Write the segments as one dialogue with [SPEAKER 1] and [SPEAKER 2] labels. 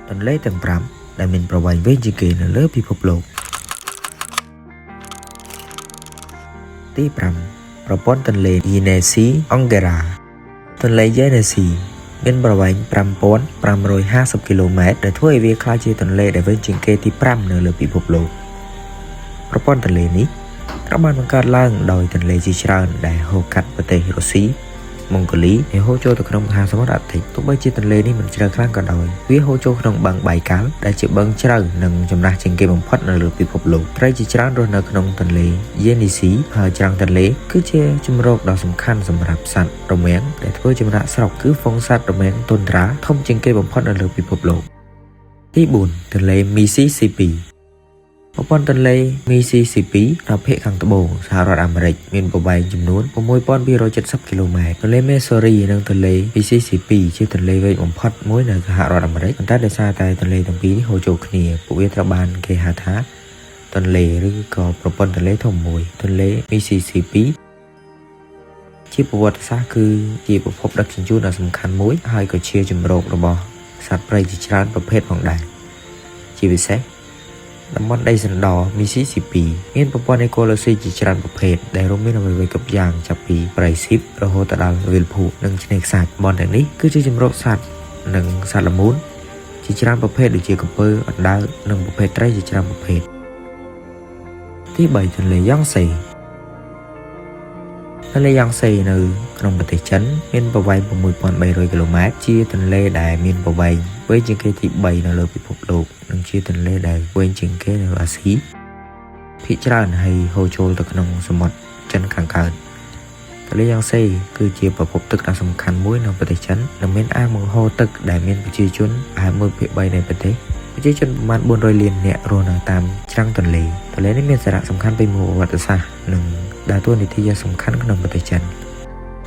[SPEAKER 1] ទន្លេទាំង5ដែលមានប្រវែងវែងជាងគេនៅលើពិភពលោកទី5ប្រព័ន្ធទន្លេយេនេស៊ីអង់ហ្គេរ៉ាទន្លេយេនេស៊ីមានប្រវែង 5550 គីឡូម៉ែត្រដែលធ្វើឲ្យវាក្លាយជាទន្លេដែលវែងជាងគេទី5នៅលើពិភពលោកប្រព័ន្ធទន្លេនេះត្រូវបានបង្កើតឡើងដោយទន្លេជាច្រើនដែលហូរកាត់ប្រទេសរុស្ស៊ីម៉ុងហ្គូលីហើយហូរចូលទៅក្នុងមហាសមុទ្រអាតិកទោះបីជាទន្លេនេះមិនជ្រៅខ្លាំងក៏ដោយវាហូរចូលក្នុងបឹងបៃកាល់ដែលជាបឹងជ្រៅនិងចំណាស់ជាងគេបំផុតនៅលើពិភពលោកត្រីជាច្រើនរស់នៅក្នុងទន្លេយេនីស៊ីហើយច្រាំងទន្លេគឺជាជម្រកដ៏សំខាន់សម្រាប់សត្វរមាំងដែលធ្វើចំណាក់ស្រុកគឺហ្វុងសត្វរមាំងទុនត្រាធំជាងគេបំផុតនៅលើពិភពលោកទី4ទន្លេមីស៊ីស៊ីពីប្រព័ន្ធទន្លេមីស៊ីស៊ីពីនៅភាគខាងត្បូងសហរដ្ឋអាមេរិកមានប្រវែងចំនួន 6270 គីឡូម៉ែត្រទន្លេមេសូរីនិងទន្លេមីស៊ីស៊ីពីជាទន្លេវែងបំផុតមួយនៅសហរដ្ឋអាមេរិកប៉ុន្តែដោយសារតែទន្លេទាំងពីរនេះហូរចូលគ្នាពួកវាត្រូវបានគេហៅថាទន្លេឬក៏ប្រព័ន្ធទន្លេធំមួយទន្លេមីស៊ីស៊ីពីជាប្រវត្តិសាស្ត្រគឺជាប្រភពដឹកជញ្ជូនដ៏សំខាន់មួយហើយក៏ជាជម្រករបស់សត្វព្រៃជាច្រើនប្រភេទផងដែរជាពិសេសតំបន់ដីសណ្ដមីស៊ីស៊ីពីមានប្រព័ន្ធអេកូឡូស៊ីជាច្រើនប្រភេទដែលរួមមានអ្វីៗគ្រប់យ៉ាងចាប់ពីព្រៃស៊ីបរហូតដល់វាលភក់និងឆ្នេរខ្សាច់តំបន់ទាំងនេះគឺជាជម្រកសត្វនិងសត្វល្មូនជាច្រើនប្រភេទដូចជាក្រពើអណ្ដើកនិងប្រភេទត្រីជាច្រើនប្រភេទទី3ទន្លេយ៉ង់សេទន្លេយ៉ង់សេនៅក្នុងប្រទេសចិនមានប្រវែង 6300 គីឡូម៉ែត្រជាទន្លេដែលមានប្រវែងវែងជាងគេទី3នៅលើពិភពលោកនិងជាទន្លេដែលវែងជាងគេនៅអាស៊ីភាគច្រើនហើយហូរចូលទៅក្នុងសមុទ្រចិនខាងកើតទន្លេយ៉ង់សេគឺជាប្រភពទឹកដ៏សំខាន់មួយនៅប្រទេសចិននិងមានអាងបង្ហូរទឹកដែលមានប្រជាជនប្រហែល 1/3 នៃប្រទេសប្រជាជនប្រមាណ400លាននាក់រស់នៅតាមច្រាំងទន្លេនេះមានសារៈសំខាន់ពេញមួយប្រវត្តិសាស្ត្រនិងដើរតួនាទីយ៉ាងសំខាន់ក្នុងប្រទេសចិន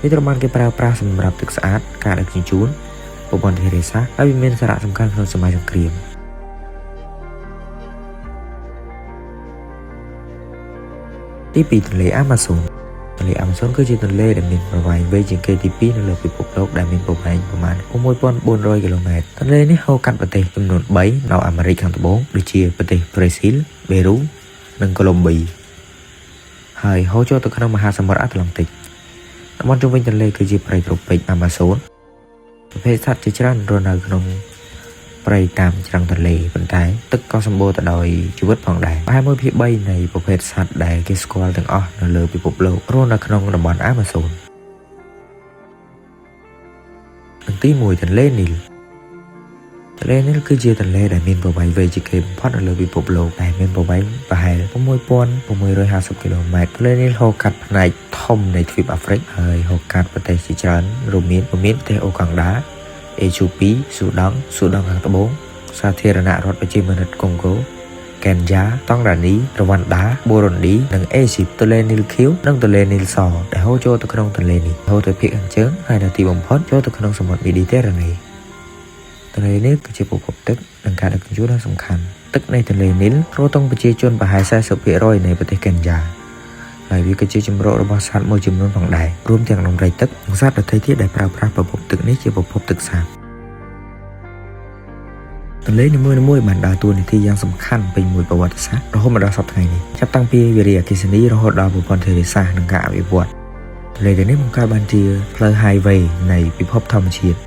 [SPEAKER 1] វាត្រូវបានគេប្រើប្រាស់សម្រាប់ទឹកស្អាតការដឹកជញ្ជូនប្រព័ន្ធធារាសាស្ត្រហើយវាមានសារៈសំខាន់ក្នុងសម័យសង្គ្រាមទី2ទន្លេអាម៉ាហ្សូនទន្លេអាម៉ាហ្សូនគឺជាទន្លេដែលមានប្រវែងវែងជាងគេទី2នៅលើពិភពលោកដែលមានប្រវែងប្រមាណ 6400 គីឡូម៉ែត្រទន្លេនេះហូរកាត់ប្រទេសចំនួន3នៅអាមេរិកខាងត្បូងដូចជាប្រទេសប្រេស៊ីលបេរូនិងកូឡុំប៊ីហើយហូរចូលទៅក្នុងមហាសមុទ្រអាត្លង់តិកតំបន់ជុំវិញទន្លេគឺជាព្រៃត្រូពិកអាម៉ាហ្សូនប្រភេទសត្វជាច្រើនរស់នៅក្នុងព្រៃតាមច្រាំងទន្លេប៉ុន្តែទឹកក៏សម្បូរទៅដោយជីវិតផងដែរប្រហែល 1/3 នៃប្រភេទសត្វដែលគេស្គាល់ទាំងអស់នៅលើពិភពលោករស់នៅក្នុងតំបន់អាម៉ាហ្សូនទី1ទន្លេនីលទន្លេនីលគឺជាទន្លេដែលមានប្រវែងវែងជាងគេបំផុតនៅលើពិភពលោកដែលមានប្រវែងប្រហែល 6650 គីឡូម៉ែត្រទន្លេនីលហូរកាត់ផ្នែកធំនៃទ្វីបអាហ្វ្រិកហើយហូរកាត់ប្រទេសជាច្រើនរួមមានប្រទេសអូកាំងដាអេជូពីស៊ូដង់ខាងត្បូងសាធារណរដ្ឋប្រជាមានិតកុងហ្គោកេនយ៉ាតង់រ៉ានីរវ៉ាន់ដាបូរុនឌីនិងអេស៊ីបទន្លេនីលខៀវនិងទន្លេនីលសដែលហូរចូលទៅក្នុងទន្លេនេះហូរទៅភាគខាងជើងហើយនៅទីបំផុតចូលទៅក្នុងសមុទ្រមេឌីទែរ៉ាណេទន្លេនេះគឺជាប្រភពទឹកនិងការដឹកជញ្ជូនដ៏សំខាន់ទឹកនៃទន្លេនីលរទង់ប្រជាជនប្រហែល 40% នៃប្រទេសកេនយ៉ាហើយវាក៏ជាជម្រករបស់សត្វមួយចំនួនផងដែររួមទាំងដំរីទឹកនិងសត្វដទៃទៀតដែលប្រើប្រាស់ប្រភពទឹកនេះជាប្រភពទឹកសាបទន្លេនីមួយៗបានដើរតួនាទីយ៉ាងសំខាន់ពេញមួយប្រវត្តិសាស្ត្ររហូតមកដល់សព្វថ្ងៃនេះចាប់តាំងពីវារីអគ្គិសនីរហូតដល់ប្រព័ន្ធធារាសាស្ត្រនិងការអភិវឌ្ឍទន្លេទាំងនេះបង្កើតបានជាផ្លូវ highway នៃពិភពធម្មជាតិ